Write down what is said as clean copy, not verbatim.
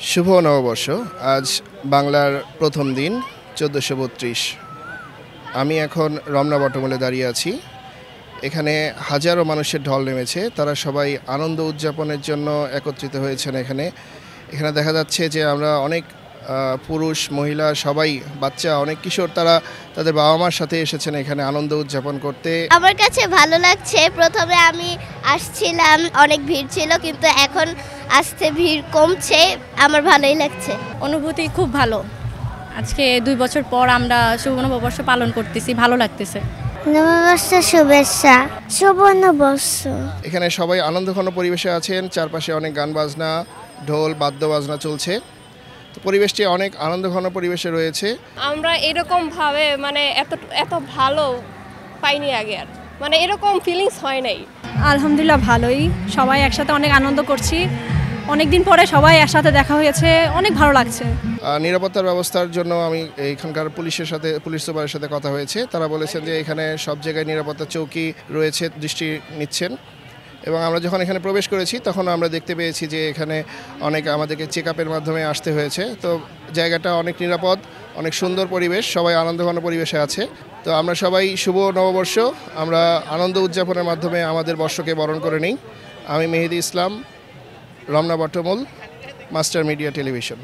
শুভ নববর্ষ। আজ বাংলার প্রথম দিন ১৪৩২। আমি এখন রমনা বটমূলে দাঁড়িয়ে আছি। এখানে হাজারো মানুষের ঢল নেমেছে, তারা সবাই আনন্দ উদযাপনের জন্য একত্রিত হয়েছেন। এখানে এখানে দেখা যাচ্ছে যে আমরা অনেক পুরুষ মহিলা সবাই, বাচ্চা, অনেক কিশোর, তারা তাদের বাবা মার সাথে এসেছেন এখানে আনন্দ উদযাপন করতে। আমার কাছে ভালো লাগছে। প্রথমে আমি আসছিলাম, অনেক ভিড় ছিল, কিন্তু এখন আসতে ভিড় কমছে, আমার ভালোই লাগছে। অনুভূতি খুব ভালো। আজকে ২ বছর পর আমরা শুভ নববর্ষ পালন করতেছি, ভালো লাগতেছে। নববর্ষের শুভেচ্ছা, শুভ নববর্ষ। এখানে সবাই আনন্দঘন পরিবেশে আছেন, চারপাশে অনেক গান বাজনা, ঢোল বাদ্য বাজনা চলছে। তো পরিবেশটি অনেক আনন্দঘন পরিবেশে রয়েছে। আমরা এরকম ভাবে এত এত ভালো পাইনি আগে, আর এরকম ফিলিংস হয় নাই। আলহামদুলিল্লাহ ভালোই, সবাই একসাথে অনেক আনন্দ করছি। অনেক দিন পরে সবাই একসাথে দেখা হয়েছে, অনেক ভালো লাগছে। নিরাপত্তার ব্যবস্থার জন্য আমি এখানকার পুলিশ সুপারের সাথে কথা হয়েছে। তারা বলেছেন যে এখানে সব জায়গায় নিরাপত্তা চৌকি রয়েছে, দৃষ্টি নিচ্ছেন। এবং আমরা যখন এখানে প্রবেশ করেছি তখন আমরা দেখতে পেয়েছি যে এখানে অনেক আমাদেরকে চেক আপের মাধ্যমে আসতে হয়েছে। তো জায়গাটা অনেক নিরাপদ, অনেক সুন্দর পরিবেশ, সবাই আনন্দঘন পরিবেশে আছে। তো আমরা সবাই শুভ নববর্ষ, আমরা আনন্দ উদযাপনের মাধ্যমে আমাদের বর্ষকে বরণ করে নিই। আমি মেহেদি ইসলাম, রমনা বটমূল, মাস্টার মিডিয়া টেলিভিশন।